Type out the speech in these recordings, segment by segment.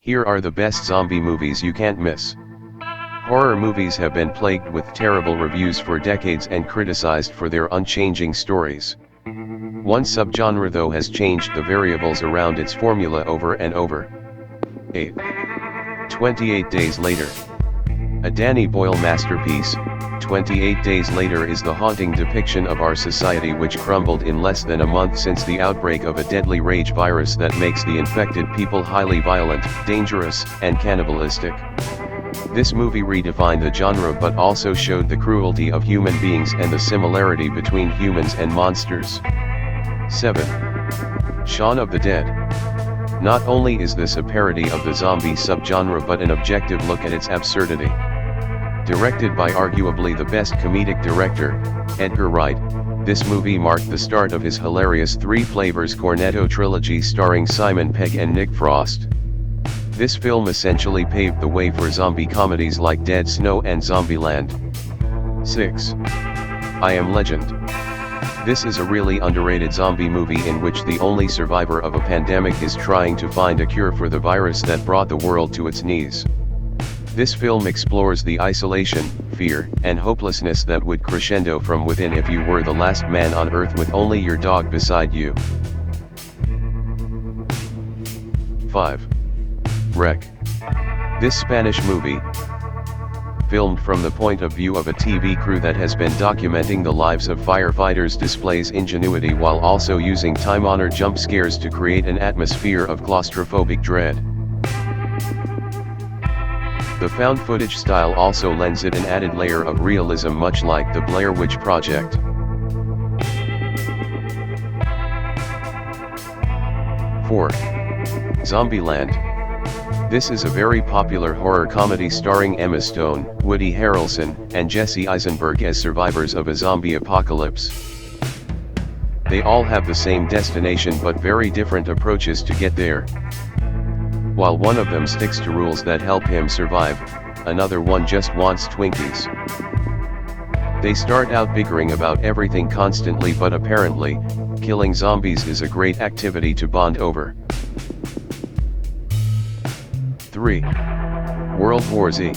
Here are the best zombie movies you can't miss. Horror movies have been plagued with terrible reviews for decades and criticized for their unchanging stories. One subgenre though has changed the variables around its formula over and over. 8. 28 Days Later. A Danny Boyle masterpiece, 28 Days Later is the haunting depiction of our society which crumbled in less than a month since the outbreak of a deadly rage virus that makes the infected people highly violent, dangerous, and cannibalistic. This movie redefined the genre but also showed the cruelty of human beings and the similarity between humans and monsters. 7. Shaun of the Dead. Not only is this a parody of the zombie subgenre but an objective look at its absurdity. Directed by arguably the best comedic director, Edgar Wright, this movie marked the start of his hilarious Three Flavors Cornetto trilogy starring Simon Pegg and Nick Frost. This film essentially paved the way for zombie comedies like Dead Snow and Zombieland. 6. I Am Legend. This is a really underrated zombie movie in which the only survivor of a pandemic is trying to find a cure for the virus that brought the world to its knees. This film explores the isolation, fear, and hopelessness that would crescendo from within if you were the last man on earth with only your dog beside you. 5. Wreck. This Spanish movie, filmed from the point of view of a TV crew that has been documenting the lives of firefighters, displays ingenuity while also using time-honored jump scares to create an atmosphere of claustrophobic dread. The found footage style also lends it an added layer of realism much like the Blair Witch Project. 4. Zombieland. This is a very popular horror comedy starring Emma Stone, Woody Harrelson, and Jesse Eisenberg as survivors of a zombie apocalypse. They all have the same destination but very different approaches to get there. While one of them sticks to rules that help him survive, another one just wants Twinkies. They start out bickering about everything constantly but apparently, killing zombies is a great activity to bond over. 3. World War Z.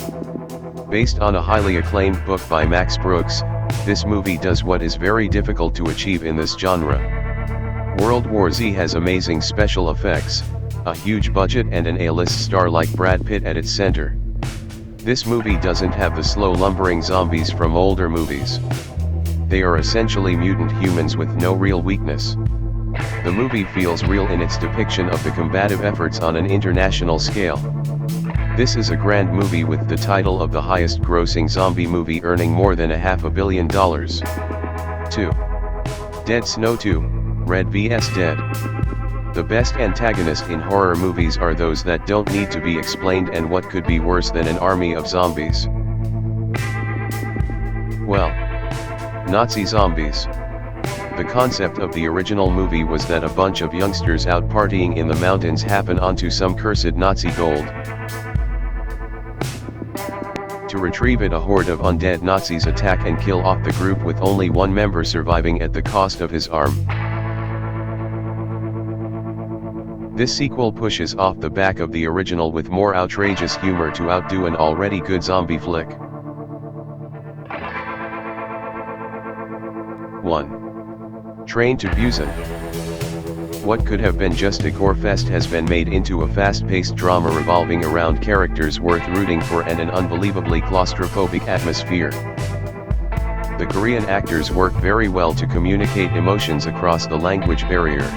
Based on a highly acclaimed book by Max Brooks, this movie does what is very difficult to achieve in this genre. World War Z has amazing special effects, a huge budget and an A-list star like Brad Pitt at its center. This movie doesn't have the slow lumbering zombies from older movies. They are essentially mutant humans with no real weakness. The movie feels real in its depiction of the combative efforts on an international scale. This is a grand movie with the title of the highest grossing zombie movie earning more than $500 million. 2. Dead Snow 2, Red vs Dead. The best antagonist in horror movies are those that don't need to be explained, and what could be worse than an army of zombies? Well, Nazi zombies. The concept of the original movie was that a bunch of youngsters out partying in the mountains happen onto some cursed Nazi gold. To retrieve it, a horde of undead Nazis attack and kill off the group with only one member surviving at the cost of his arm. This sequel pushes off the back of the original with more outrageous humor to outdo an already good zombie flick. 1. Train to Busan. What could have been just a gore fest has been made into a fast-paced drama revolving around characters worth rooting for and an unbelievably claustrophobic atmosphere. The Korean actors work very well to communicate emotions across the language barrier.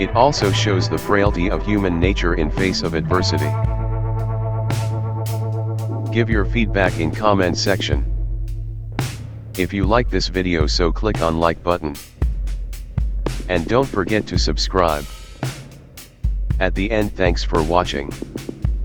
It also shows the frailty of human nature in face of adversity. Give your feedback in comment section. If you like this video, so click on like button. And don't forget to subscribe. At the end, thanks for watching.